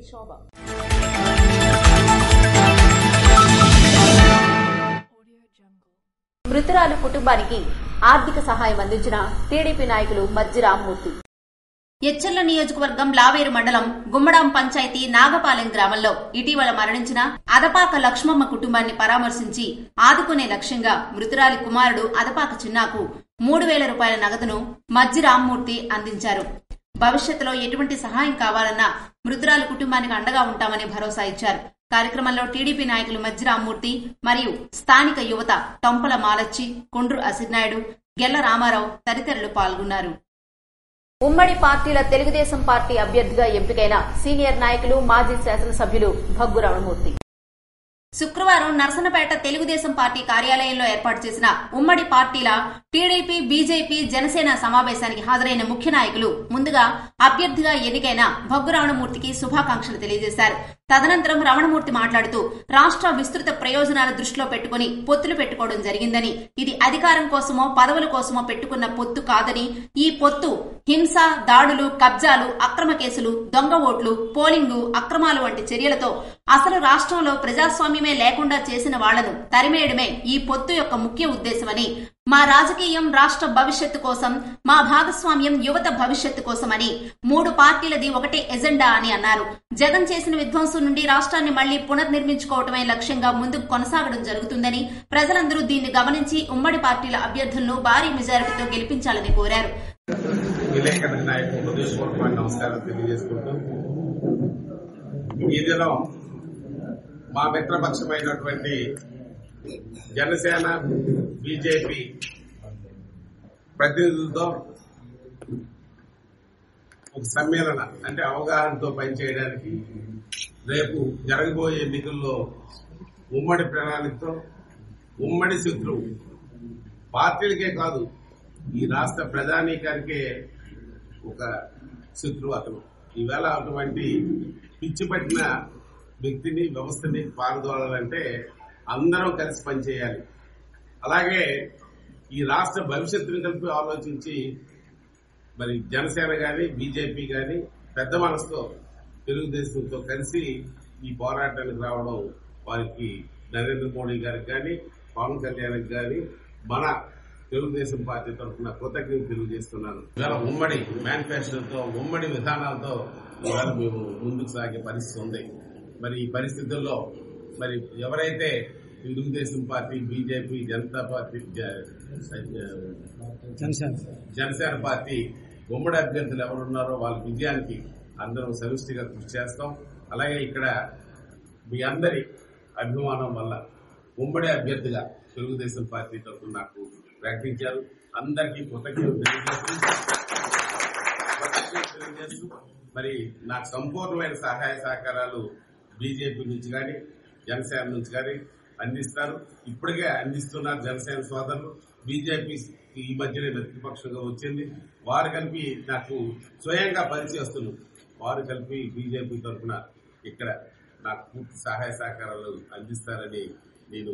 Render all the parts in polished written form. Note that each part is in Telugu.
శోభ. మృతురాలు కుటుంబానికి ఆర్థిక సహాయం అందించిన టీడీపీ నాయకులు మజ్జి రామ్మూర్తి. ఎచ్చెర్ల నియోజకవర్గం లావేరు మండలం గుమ్మడాం పంచాయతీ నాగపాలెం గ్రామంలో ఇటీవల మరణించిన అదపాక లక్ష్మమ్మ కుటుంబాన్ని పరామర్శించి ఆదుకునే లక్ష్యంగా మృతురాలి కుమారుడు అదపాక చిన్నాకు 3,000 రూపాయల నగదును మజ్జి రామ్మూర్తి అందించారు. భవిష్యత్తులో ఎటువంటి సహాయం కావాలన్నా మృతురాలి కుటుంబానికి అండగా ఉంటామని భరోసా ఇచ్చారు. కార్యక్రమంలో టీడీపీ నాయకులు మజ్జి రామ్మూర్తి మరియు స్థానిక యువత టొంపల మాలచ్చి, కొండ్రు అసిర్నాయుడు, గెల్ల రామారావు తదితరులు పాల్గొన్నారు. ఉమ్మడి పార్టీల తెలుగుదేశం పార్టీ అభ్యర్థిగా ఎంపికైన సీనియర్ నాయకులు మాజీ శాసనసభ్యులు భగ్గు రమణమూర్తి శుక్రవారం నర్సన్నపేట తెలుగుదేశం పార్టీ కార్యాలయంలో ఏర్పాటు చేసిన ఉమ్మడి పార్టీల టీడీపీ, బీజేపీ, జనసేన సమావేశానికి హాజరైన ముఖ్య నాయకులు ముందుగా అభ్యర్థిగా ఎన్నికైన భగ్గు రమణమూర్తికి శుభాకాంక్షలు తెలియజేశారు. తదనంతరం రమణమూర్తి మాట్లాడుతూ రాష్ట్ర విస్తృత ప్రయోజనాల దృష్టిలో పెట్టుకుని పొత్తులు పెట్టుకోవడం జరిగిందని, ఇది అధికారం కోసమో పదవుల కోసమో పెట్టుకున్న పొత్తు కాదని, ఈ పొత్తు హింస, దాడులు, కబ్జాలు, అక్రమ కేసులు, దొంగ ఓట్లు, పోలింగు అక్రమాలు వంటి చర్యలతో అసలు రాష్ట్రంలో ప్రజాస్వామ్యమే లేకుండా చేసిన వాళ్లను తరిమేయడమే ఈ పొత్తు యొక్క ముఖ్య ఉద్దేశమని, మా రాజకీయం రాష్ట్ర భవిష్యత్తు కోసం, మా భాగస్వామ్యం యువత భవిష్యత్తు కోసమని, 3 పార్టీలది ఒకటే ఎజెండా అని అన్నారు. జగన్ చేసిన విధ్వంసం నుండి రాష్ట్రాన్ని మళ్లీ పునర్నిర్మించుకోవటమే లక్ష్యంగా ముందుకు కొనసాగడం జరుగుతుందని, ప్రజలందరూ దీన్ని గమనించి ఉమ్మడి పార్టీల అభ్యర్థులను భారీ మెజారిటీతో గెలిపించాలని కోరారు. మా మిత్రపక్షమైనటువంటి జనసేన, బీజేపీ ప్రతినిధులతో ఒక సమ్మేళన అంటే అవగాహనతో పనిచేయడానికి రేపు జరగబోయే ఎన్నికల్లో ఉమ్మడి ప్రణాళికతో ఉమ్మడి శత్రువు పార్టీలకే కాదు ఈ రాష్ట్ర ప్రజానీకానికే ఒక శత్రువు అతను. ఈవేళ అటువంటి పిచ్చి పట్టిన వ్యక్తిని, వ్యవస్థని పారదోలాలంటే అందరం కలిసి పనిచేయాలి. అలాగే ఈ రాష్ట్ర భవిష్యత్తుని కలిపి ఆలోచించి మరి జనసేన గాని, బీజేపీ గాని పెద్ద మనసుతో తెలుగుదేశంతో కలిసి ఈ పోరాటానికి రావడం వారికి నరేంద్ర మోడీ గారికి కానీ, పవన్ కళ్యాణ్కి కానీ మన తెలుగుదేశం పార్టీ తరఫున కృతజ్ఞతలు తెలియజేస్తున్నాను. ఇవాళ ఉమ్మడి మేనిఫెస్టోతో, ఉమ్మడి విధానాలతో ఇవాళ మేము ముందుకు సాగే పరిస్థితి ఉంది. మరి ఈ పరిస్థితుల్లో మరి ఎవరైతే Telugu Desam party, BJP, Janata party, Janasena party ఉమ్మడి అభ్యర్థులు ఎవరున్నారో వాళ్ళ విజయానికి అందరం సమిష్టిగా కృషి చేస్తాం. అలాగే ఇక్కడ మీ అందరి అభిమానం వల్ల ఉమ్మడి అభ్యర్థిగా తెలుగుదేశం పార్టీ తరఫున నాకు ప్రకటించారు. అందరికీ కృతజ్ఞతలు తెలియజేస్తూ మరి నాకు సంపూర్ణమైన సహాయ సహకారాలు బీజేపీ నుంచి కానీ, జనసేన నుంచి కానీ అందిస్తారు. ఇప్పటికే అందిస్తున్నారు జనసేన సోదరులు. బీజేపీ ఈ మధ్యనే ప్రతిపక్షంగా వచ్చింది. వారు కలిపి నాకు స్వయంగా పనిచేస్తున్నారు. వారు కలిపి బీజేపీ తరఫున ఇక్కడ నాకు పూర్తి సహాయ సహకారాలు అందిస్తారని నేను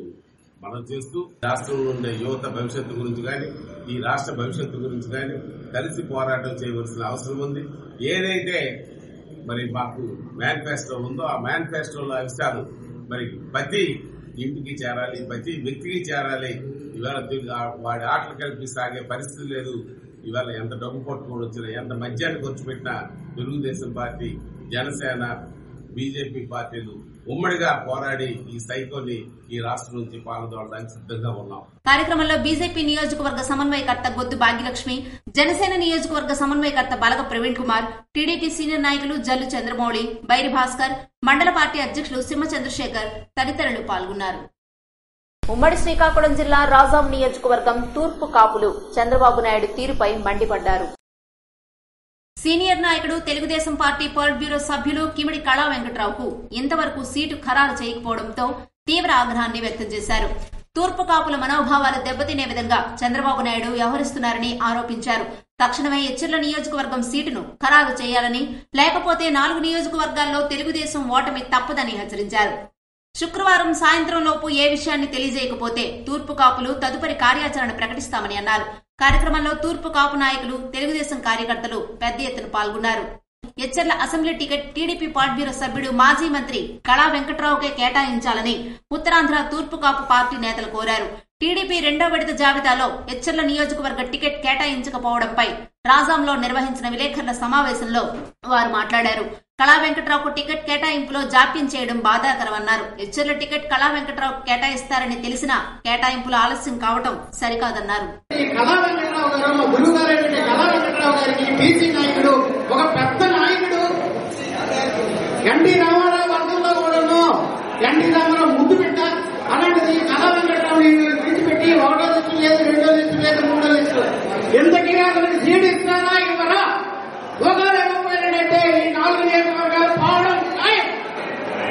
మనం చేస్తూ రాష్ట్రంలో ఉండే యువత భవిష్యత్తు గురించి కానీ, ఈ రాష్ట్ర భవిష్యత్తు గురించి కానీ కలిసి పోరాటం చేయవలసిన అవసరం ఉంది. ఏదైతే మరి మాకు మేనిఫెస్టో ఉందో ఆ మేనిఫెస్టోలో అంశాలు మరి ప్రతి ఇంటికి చేరాలి, ప్రతి వ్యక్తికి చేరాలి. ఇవాళ వాడి ఆటలు కలిపి సాగే పరిస్థితి లేదు. ఇవాళ ఎంత డబ్బు పట్టుకొని వచ్చినా, ఎంత మద్యాన్ని ఖర్చు పెట్టినా తెలుగుదేశం పార్టీ, జనసేన, బీజేపీ పార్టీలు ఉమ్మడిగా పోరాడి ఈ సైకోని ఈ రాష్ట్రం నుంచి పాల్గొనడానికి సిద్ధంగా ఉన్నాం. కార్యక్రమంలో బీజేపీ నియోజకవర్గ సమన్వయకర్త గొద్దు భాగ్యలక్ష్మి, జనసేన నియోజకవర్గ సమన్వయకర్త బలగ ప్రవీణ్ కుమార్, టీడీపీ సీనియర్ నాయకులు జల్లు చంద్రమౌళి, బైరి భాస్కర్, మండల పార్టీ అధ్యక్షులు సింహ చంద్రశేఖర్ తదితరులు పాల్గొన్నారు. ఉమ్మడి శ్రీకాకుళం జిల్లా రాజాం నియోజకవర్గం తూర్పు కాపులు చంద్రబాబు నాయుడు తీరుపై మండిపడ్డారు. సీనియర్ నాయకుడు, తెలుగుదేశం పార్టీ పొలిట్ బ్యూరో సభ్యులు కిమిడి కళా వెంకట్రావుకు ఇంతవరకు సీటు ఖరారు చేయకపోవడంతో తీవ్ర ఆగ్రహాన్ని వ్యక్తం చేశారు. తూర్పు కాపుల మనోభావాలు దెబ్బతినే విధంగా చంద్రబాబు నాయుడు వ్యవహరిస్తున్నారని ఆరోపించారు. తక్షణమే ఎచ్చెర్ల నియోజకవర్గం సీటును ఖరారు చేయాలని, లేకపోతే 4 నియోజకవర్గాల్లో తెలుగుదేశం ఓటమి తప్పదని హెచ్చరించారు. శుక్రవారం సాయంత్రంలోపు ఏ విషయాన్ని తెలియజేయకపోతే తూర్పు కాపులు తదుపరి కార్యాచరణ ప్రకటిస్తామని అన్నారు. కార్యక్రమంలో తూర్పు కాపు నాయకులు, తెలుగుదేశం కార్యకర్తలు పెద్ద ఎత్తున పాల్గొన్నారు. Etcherla assembly ticket TDP part bureau సభ్యుడు మాజీ మంత్రి కళా వెంకట్రావుకే కేటాయించాలని ఉత్తరాంధ్ర తూర్పు కాపు పార్టీ నేతలు కోరారు. టీడీపీ రెండో విడత జాబితాలో ఎచ్చెర్ల నియోజకవర్గ టికెట్ కేటాయించకపోవడంపై రాజాంలో నిర్వహించిన విలేకరుల సమావేశంలో వారు మాట్లాడారు. కళా వెంకట్రావుకు టికెట్ కేటాయింపులో జాప్యం చేయడం బాధాకరమన్నారు. ఎచ్చెర్ల టికెట్ కళా వెంకట్రావుకు కేటాయిస్తారని తెలిసినా కేటాయింపులు ఆలస్యం కావడం సరికాదన్నారు. ఎన్టీ రామారావు వర్గంలో కూడాను ఎన్టీ రామారావు ముద్దు పెట్ట అలాంటిది కళా వెంకటరావుని విడిచిపెట్టి 1వ లిస్టు లేదు, 2వ లిస్టు లేదు, 3వ లిస్టు ఎంతకీ అతనికి సీడ్ ఇస్తారా ఇవ్వరా? ఒకవేళ ఇవ్వకపోయినట్టే ఈ 4 నియోజకవర్గాలు పోవడం ఖాయం.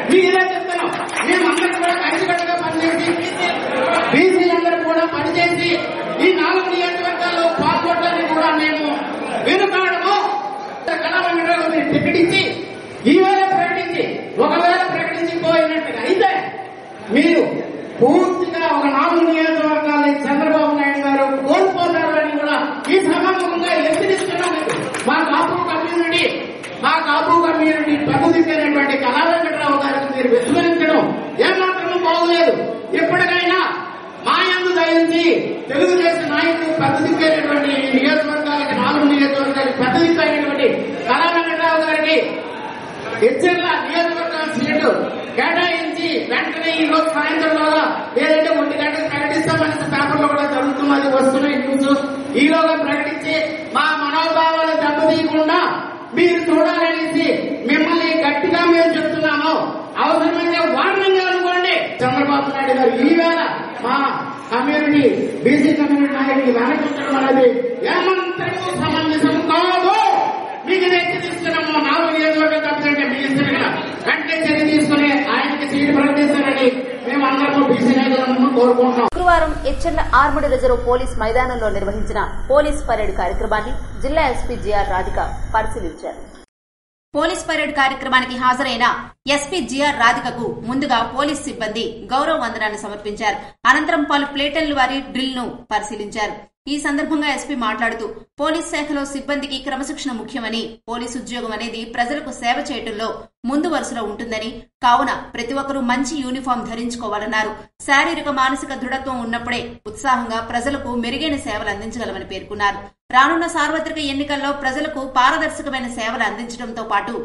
మీకు ఇలా చెప్తాను. మేమందరూ కూడా కలిసికట్టుగా పనిచేసి బీసీలందరూ కూడా పనిచేసి ఈ 4 నియోజకవర్గాల్లో పాల్గొనడానికి కూడా మేము వెనుకాడము. కళా వెంకటరావు టికెట్ ఇచ్చి ఈవేళ ప్రకటించి ఒకవేళ ప్రకటించిపోయినట్టుగా అయితే మీరు పూర్తిగా ఒక 4 నియోజకవర్గాలని చంద్రబాబు నాయుడు గారు కోల్పోతారు అని కూడా ఈ సమాగమంగా హెచ్చరిస్తున్నాను. మా కాపు కమ్యూనిటీ ప్రబుద్ధికైనటువంటి కళా వెంకటరావు గారికి మీరు విస్మరించడం ఏమాత్రమూ బాగోలేదు. ఎప్పటికైనా మా యందు దయించి తెలుగుదేశం నాయకులు ప్రబుద్ధికైనటువంటి నియోజకవర్గాలకి 4 నియోజకవర్గాలకి ప్రబుద్ధికైనటువంటి కళా వెంకటరావు గారికి ఎచ్చెర్ల నియోజకవర్గ సీటు కేటాయించి వెంటనే ఈ రోజు సాయంత్రంలోగా లేదంటే 1 గంటకు ప్రకటిస్తామని పేపర్లో కూడా జరుగుతున్నది, వస్తున్నాయి న్యూస్. ఈలోగా ప్రకటించి మా మనోభావాలు దెబ్బతీయకుండా మీరు చూడాలనేసి మిమ్మల్ని గట్టిగా మేము చెప్తున్నాము. అవసరమైతే వార్నింగ్ అనుకోండి. చంద్రబాబు నాయుడు గారు ఈవేళ మా కమ్యూనిటీ బీసీ కమ్యూనిటీ నాయకులు వెనకించడం అనేది ఏమంతరూ సమంజసం కాదు. మీకు హెచ్చరిస్తున్నాము. 4 నియోజకవర్గ తప్పుదంటే మీ ఇద్దరు వెంటనే చర్య తీసుకుని ఆయనకి సీటు ప్రకటిస్తారని మేము అందరూ బీసీ నాయకులను కోరుకుంటున్నాం. శుక్రవారం ఎచ్చెర్ల ఆర్మూర్ రిజర్వ్ పోలీస్ మైదానంలో నిర్వహించిన పోలీస్ పరేడ్ కార్యక్రమాన్ని జిల్లా ఎస్పీ జిఆర్ రాధిక పరిశీలించారు. పోలీస్ పరేడ్ కార్యక్రమానికి హాజరైన ఎస్పీ జిఆర్ రాధికకు ముందుగా పోలీస్ సిబ్బంది గౌరవ వందనాన్ని సమర్పించారు. అనంతరం పలు ప్లేటన్ల వారి డ్రిల్ ను పరిశీలించారు. ఈ సందర్భంగా ఎస్పీ మాట్లాడుతూ పోలీస్ శాఖలో సిబ్బందికి క్రమశిక్షణ ముఖ్యమని, పోలీసు ఉద్యోగం అనేది ప్రజలకు సేవ చేయడంలో ముందు వరుసలో ఉంటుందని, కావున ప్రతి ఒక్కరూ మంచి యూనిఫామ్ ధరించుకోవాలన్నారు. శారీరక మానసిక దృఢత్వం ఉన్నప్పుడే ఉత్సాహంగా ప్రజలకు మెరుగైన సేవలు అందించగలమని పేర్కొన్నారు. రానున్న సార్వత్రిక ఎన్నికల్లో ప్రజలకు పారదర్శకమైన సేవలు అందించడంతో పాటు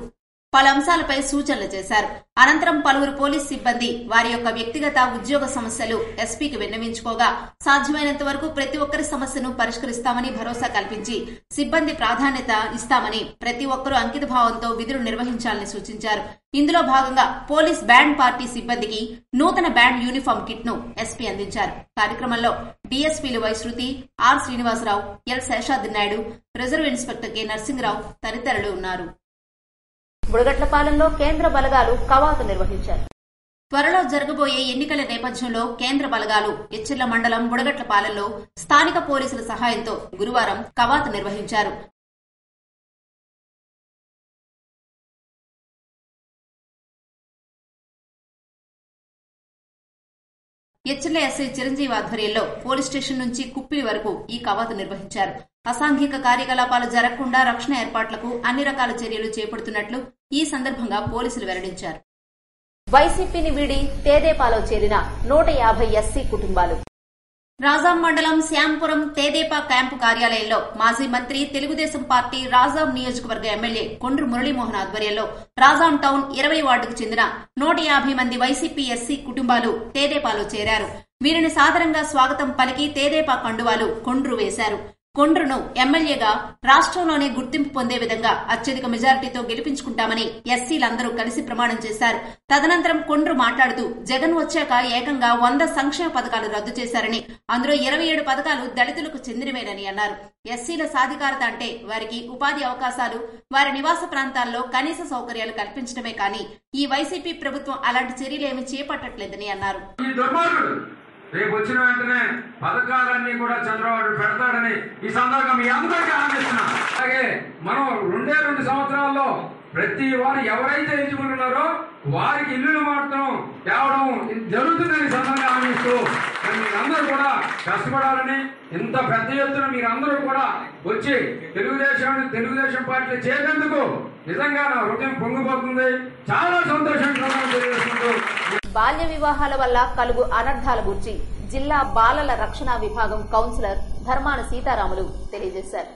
పలు అంశాలపై సూచనలు చేశారు. అనంతరం పలువురు పోలీస్ సిబ్బంది వారి యొక్క వ్యక్తిగత ఉద్యోగ సమస్యలు ఎస్పీకి విన్నవించుకోగా సాధ్యమైనంత వరకు ప్రతి ఒక్కరి సమస్యను పరిష్కరిస్తామని భరోసా కల్పించి సిబ్బంది ప్రాధాన్యత ఇస్తామని, ప్రతి ఒక్కరూ అంకిత భావంతో విధులు నిర్వహించాలని సూచించారు. ఇందులో భాగంగా పోలీస్ బ్యాండ్ పార్టీ సిబ్బందికి నూతన బ్యాండ్ యూనిఫామ్ కిట్ ను ఎస్పీ అందించారు. కార్యక్రమంలో డీఎస్పీలు Y Shruti, R Srinivasa Rao, L Seshadri Naidu, reserve inspector K Narasimha Rao తదితరులు ఉన్నారు. బుడగట్లపాలెంలో కేంద్ర బలగాలు కవాతు నిర్వహించారు. త్వరలో జరగబోయే ఎన్నికల నేపథ్యంలో కేంద్ర బలగాలు ఎచ్చెర్ల మండలం బుడగట్లపాలెంలో స్థానిక పోలీసుల సహాయంతో గురువారం కవాతు నిర్వహించారు. ఎచ్చెర్ల ఎస్ఐ చిరంజీవి ఆధ్వర్యంలో పోలీస్ స్టేషన్ నుంచి కుప్పిలి వరకు ఈ కవాతు నిర్వహించారు. అసాంఘిక కార్యకలాపాలు జరగకుండా రక్షణ ఏర్పాట్లకు అన్ని రకాల చర్యలు చేపడుతున్నట్లు ఈ సందర్భంగా పోలీసులు వెల్లడించారు. వైసీపీని వీడి తేదేపాలో చేరిన 150 ఎస్సీ కుటుంబాలు. రాజాం మండలం శ్యాంపురం తేదేపా క్యాంపు కార్యాలయంలో మాజీ మంత్రి, తెలుగుదేశం పార్టీ రాజాం నియోజకవర్గ ఎమ్మెల్యే కొండ్రు మురళీమోహన్ ఆధ్వర్యంలో రాజాం టౌన్ 20 వార్డుకు చెందిన 150 మంది వైసీపీ ఎస్సీ కుటుంబాలు తేదేపాలో చేరారు. వీరిని సాదరంగా స్వాగతం పలికి తేదేపా కండువాలు కొండ్రు వేశారు. కొండ్రును ఎమ్మెల్యేగా రాష్ట్రంలోనే గుర్తింపు పొందే విధంగా అత్యధిక మెజారిటీతో గెలిపించుకుంటామని ఎస్సీలందరూ కలిసి ప్రమాణం చేశారు. తదనంతరం కొండ్రు మాట్లాడుతూ జగన్ వచ్చాక ఏకంగా 100 సంక్షేమ పథకాలు రద్దు చేశారని, అందులో 27 పథకాలు దళితులకు చెందినవేనని అన్నారు. ఎస్సీల సాధికారత అంటే వారికి ఉపాధి అవకాశాలు, వారి నివాస ప్రాంతాల్లో కనీస సౌకర్యాలు కల్పించడమే కానీ ఈ వైసీపీ ప్రభుత్వం అలాంటి చర్యలేమీ చేపట్టట్లేదని అన్నారు. రేపు వచ్చిన వెంటనే పథకాలన్నీ కూడా చంద్రబాబు పెడతాడని ఈ సందర్భంగా మీ అందరికీ ఆనందిస్తున్నాం. అలాగే మనం 2 సంవత్సరాల్లో ప్రతి వారు ఎవరైతే ఎంచుకుంటున్నారో వారికి ఇల్లులు మాత్రం తేవడం జరుగుతుందని సందర్భంగా హామీస్తూ మీరందరూ కూడా కష్టపడాలని, ఇంత పెద్ద ఎత్తున మీరందరూ కూడా వచ్చి తెలుగుదేశం పార్టీ చేసేందుకు నిజంగా నా హృదయం పొంగిపోతుంది. చాలా సంతోషంగా తెలియజేసుకుంటూ బాల్య వివాహాల వల్ల కలుగు అనర్థాల గురించి జిల్లా బాలల రక్షణ విభాగం కౌన్సిలర్ ధర్మాన సీతారాములు తెలియజేశారు.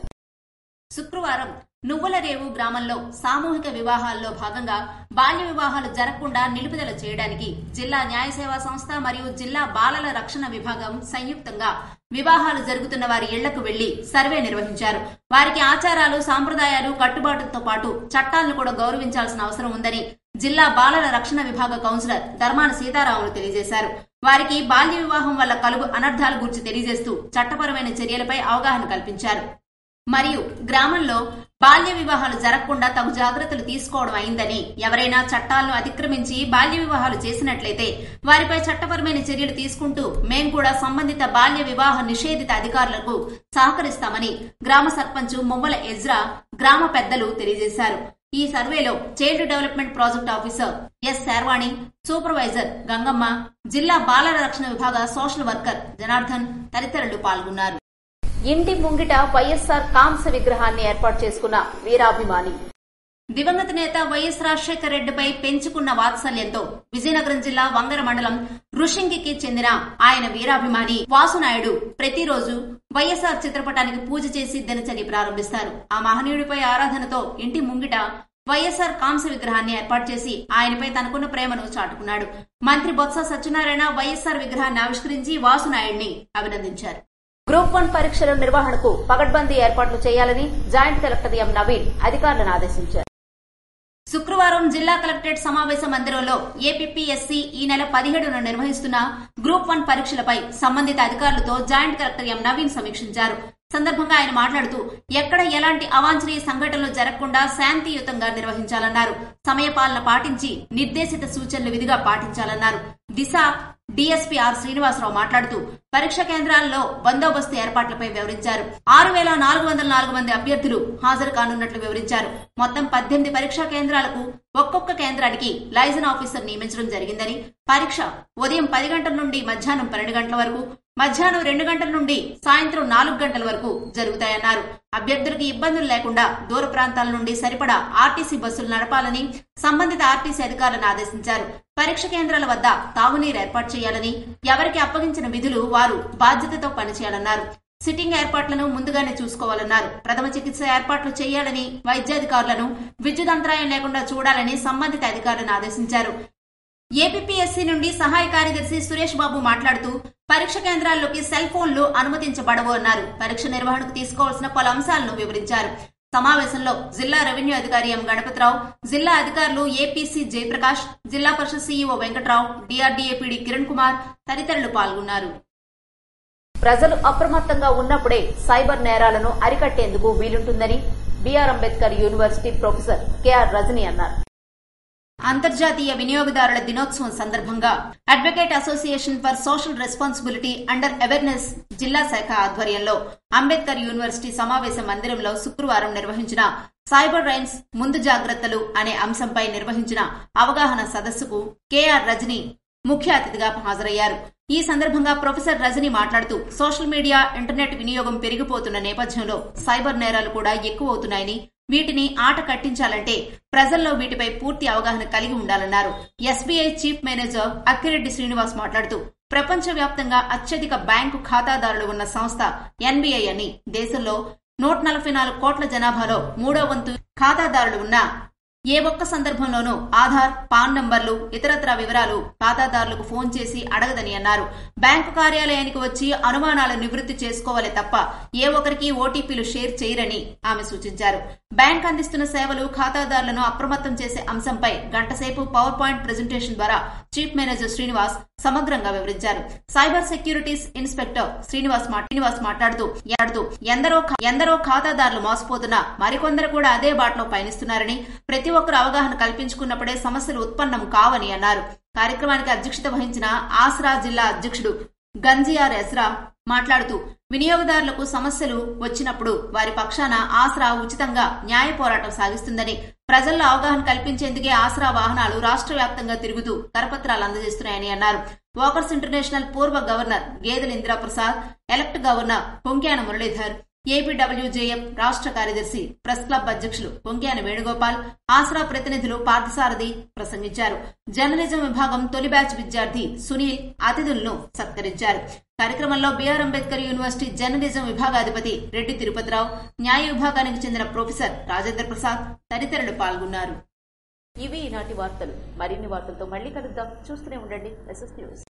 శుక్రవారం నువ్వులరేవు గ్రామంలో సామూహిక వివాహాల్లో భాగంగా బాల్య వివాహాలు జరగకుండా నిలుపుదల చేయడానికి జిల్లా న్యాయ సేవా సంస్థ మరియు జిల్లా బాలల రక్షణ విభాగం సంయుక్తంగా వివాహాలు జరుగుతున్న వారి ఇళ్లకు వెళ్లి సర్వే నిర్వహించారు. వారికి ఆచారాలు, సాంప్రదాయాలు, కట్టుబాటులతో పాటు చట్టాలను కూడా గౌరవించాల్సిన అవసరం ఉందని జిల్లా బాలల రక్షణ విభాగ కౌన్సిలర్ ధర్మాన సీతారాములు తెలియజేశారు. వారికి బాల్య వివాహం వల్ల కలుగు అనర్థాల గురించి తెలియజేస్తూ చట్టపరమైన చర్యలపై అవగాహన కల్పించారు. మరియు గ్రామంలో బాల్య వివాహాలు జరగకుండా తగు జాగ్రత్తలు తీసుకోవడం అయిందని, ఎవరైనా చట్టాలను అతిక్రమించి బాల్య వివాహాలు చేసినట్లయితే వారిపై చట్టపరమైన చర్యలు తీసుకుంటూ మేం కూడా సంబంధిత బాల్య వివాహ నిషేధిత అధికారులకు సహకరిస్తామని గ్రామ సర్పంచ్ మువ్వల ఎజ్రా, గ్రామ పెద్దలు తెలియజేశారు. ఈ సర్వేలో child development project officer S Sharvani, supervisor Gangamma, జిల్లా బాలల రక్షణ విభాగ సోషల్ వర్కర్ జనార్దన్ తదితరులు పాల్గొన్నారు. ఇంటి ముంగిట వైఎస్సార్ కాంస్య విగ్రహాన్ని ఏర్పాటు చేసుకున్న వీరాభిమాని దివంగత నేత వైఎస్ రాజశేఖర రెడ్డిపై పెంచుకున్న వాత్సల్యంతో విజయనగరం జిల్లా వంగర మండలం రుషింగికి చెందిన ఆయన వీరాభిమాని వాసునాయుడు ప్రతిరోజు వైఎస్సార్ చిత్రపటానికి పూజ చేసి దినచర్య ప్రారంభిస్తారు. ఆ మహనీయుడిపై ఆరాధనతో ఇంటి ముంగిట వైఎస్సార్ కాంస్య విగ్రహాన్ని ఏర్పాటు చేసి ఆయనపై తనకున్న ప్రేమను చాటుకున్నాడు. మంత్రి బొత్స సత్యనారాయణ వైఎస్సార్ విగ్రహాన్ని ఆవిష్కరించి వాసునాయుడిని అభినందించారు. గ్రూప్ 1 పరీక్షల నిర్వహణకు పకడ్బందీ ఏర్పాట్లు చేయాలని జాయింట్ కలెక్టర్ ఎం నవీన్ అధికారులను ఆదేశించారు. శుక్రవారం జిల్లా కలెక్టరేట్ సమావేశ మందిరంలో ఏపీపీఎస్సీ ఈ నెల 17న నిర్వహిస్తున్న గ్రూప్ 1 పరీక్షలపై సంబంధిత అధికారులతో జాయింట్ కలెక్టర్ ఎం నవీన్ సమీక్షించారు. సందర్భంగా ఆయన మాట్లాడుతూ ఎక్కడ ఎలాంటి అవాంఛనీయ సంఘటనలు జరగకుండా శాంతియుతంగా నిర్వహించాలన్నారు. సమయపాలన పాటించి నిర్దేశిత సూచనలు విధిగా పాటించాలన్నారు. దిశ డీఎస్పీ ఆర్ శ్రీనివాసరావు మాట్లాడుతూ పరీక్ష కేంద్రాల్లో బందోబస్తు ఏర్పాట్లపై వివరించారు. 6,404 మంది అభ్యర్థులు హాజరు కానున్నట్లు వివరించారు. మొత్తం 18 పరీక్షా కేంద్రాలకు ఒక్కొక్క కేంద్రానికి లైజన్ ఆఫీసర్ నియమించడం జరిగిందని, పరీక్ష ఉదయం 10 గంటల నుండి మధ్యాహ్నం 12 గంటల వరకు, మధ్యాహ్నం 2 గంటల నుండి సాయంత్రం 4 గంటల వరకు జరుగుతాయన్నారు. అభ్యర్థులకు ఇబ్బందులు లేకుండా దూర ప్రాంతాల నుండి సరిపడా ఆర్టీసీ బస్సులు నడపాలని సంబంధిత ఆర్టీసీ అధికారులను ఆదేశించారు. పరీక్ష కేంద్రాల వద్ద తాగునీరు ఏర్పాటు చేయాలని, ఎవరికి అప్పగించిన విధులు వారు బాధ్యతతో పనిచేయాలన్నారు. సిట్టింగ్ ఏర్పాట్లను ముందుగానే చూసుకోవాలన్నారు. ప్రథమ చికిత్స ఏర్పాట్లు చేయాలని, వైద్యాధికారులను విద్యుత్ అంతరాయం లేకుండా చూడాలని సంబంధిత అధికారులను ఆదేశించారు. ఏపీపీఎస్సీ నుండి సహాయ కార్యదర్శి సురేష్ బాబు మాట్లాడుతూ పరీక్ష కేంద్రాల్లోకి సెల్ ఫోన్లు అనుమతించబడవు అన్నారు. పరీక్ష నిర్వహణకు తీసుకోవాల్సిన పలు అంశాలను వివరించారు. సమావేశంలో జిల్లా రెవెన్యూ అధికారి ఎం గణపతిరావు, జిల్లా అధికారులు APC Jayaprakash, Zilla Parishad CEO Venkatrao, DRDA PD Kiran Kumar తదితరులు పాల్గొన్నారు. ప్రజలు అప్రమత్తంగా ఉన్నప్పుడే సైబర్ నేరాలను అరికట్టేందుకు వీలుంటుందని BR Ambedkar university professor KR Rajani అన్నారు. అంతర్జాతీయ వినియోగదారుల దినోత్సవం సందర్భంగా advocate association for social responsibility under awareness జిల్లా శాఖ ఆధ్వర్యంలో అంబేద్కర్ యూనివర్సిటీ సమావేశ మందిరంలో శుక్రవారం నిర్వహించిన సైబర్ రైన్స్ ముందు జాగ్రత్తలు అనే అంశంపై నిర్వహించిన అవగాహన సదస్సుకు కేఆర్ రజని ముఖ్య అతిథిగా హాజరయ్యారు. ఈ సందర్భంగా ప్రొఫెసర్ రజని మాట్లాడుతూ సోషల్ మీడియా, ఇంటర్నెట్ వినియోగం పెరిగిపోతున్న నేపథ్యంలో సైబర్ నేరాలు కూడా ఎక్కువవుతున్నాయని, వీటిని ఆట కట్టించాలంటే ప్రజల్లో వీటిపై పూర్తి అవగాహన కలిగి ఉండాలన్నారు. SBI chief manager Akkireddy Srinivas మాట్లాడుతూ ప్రపంచవ్యాప్తంగా అత్యధిక బ్యాంకు ఖాతాదారులు ఉన్న సంస్థ ఎన్బీఐ అని, దేశంలో 144 కోట్ల జనాభాలో 3వ వంతు ఖాతాదారులు ఉన్న ఏ ఒక్క సందర్భంలోనూ ఆధార్, పాన్ నంబర్లు, ఇతరత్రా వివరాలు ఖాతాదారులకు ఫోన్ చేసి అడగదని అన్నారు. బ్యాంకు కార్యాలయానికి వచ్చి అనుమానాలు నివృత్తి చేసుకోవాలి తప్ప ఏ ఒక్కరికి ఓటీపీలు షేర్ చేయరని ఆమె సూచించారు. బ్యాంక్ అందిస్తున్న సేవలు ఖాతాదారులను అప్రమత్తం చేసే అంశంపై గంటసేపు పవర్ పాయింట్ ప్రెజెంటేషన్ ద్వారా చీఫ్ మేనేజర్ శ్రీనివాస్ సమగ్రంగా వివరించారు. సైబర్ సెక్యూరిటీస్ ఇన్స్పెక్టర్ శ్రీనివాస్ మాట్లాడుతూ ఎందరో ఖాతాదారులు మోసపోతున్నా మరికొందరు కూడా అదే బాటలో పయనిస్తున్నారని, ప్రతి ఒక్కరు అవగాహన కల్పించుకున్నప్పుడే సమస్యలు ఉత్పన్నం కావని అన్నారు. కార్యక్రమానికి అధ్యక్షత వహించిన ఆసరా జిల్లా అధ్యక్షుడు గంజియార్ ఎస్రా మాట్లాడుతూ వినియోగదారులకు సమస్యలు వచ్చినప్పుడు వారి పక్షాన ఆసరా ఉచితంగా న్యాయ పోరాటం సాగిస్తుందని, ప్రజల్లో అవగాహన కల్పించేందుకే ఆసరా వాహనాలు రాష్ట్ర వ్యాప్తంగా తిరుగుతూ కరపత్రాలు అందజేస్తున్నాయని అన్నారు. వాకర్స్ ఇంటర్నేషనల్ పూర్వ governor Gedela Indira Prasad, elect governor Ponkyana Muralidhar, APWJF రాష్ట్ర కార్యదర్శి, ప్రెస్ క్లబ్ అధ్యక్షులు పొంక్యాన వేణుగోపాల్, ఆసరా ప్రతినిధులు పార్థసారథి ప్రసంగించారు. జర్నలిజం విభాగం తొలి బ్యాచ్ విద్యార్థి సునీల్ అతిథులను సత్కరించారు. కార్యక్రమంలో బిఆర్ అంబేద్కర్ యూనివర్సిటీ జర్నలిజం విభాగాధిపతి రెడ్డి తిరుపతిరావు, న్యాయ విభాగానికి చెందిన ప్రొఫెసర్ రాజేంద్ర ప్రసాద్ తదితరులు పాల్గొన్నారు. ఇవి ఈనాటి వార్తలు. మరిన్ని వార్తలతో మళ్లీ కలుద్దాం. చూస్తూనే ఉండండి ఎస్ఎస్ న్యూస్.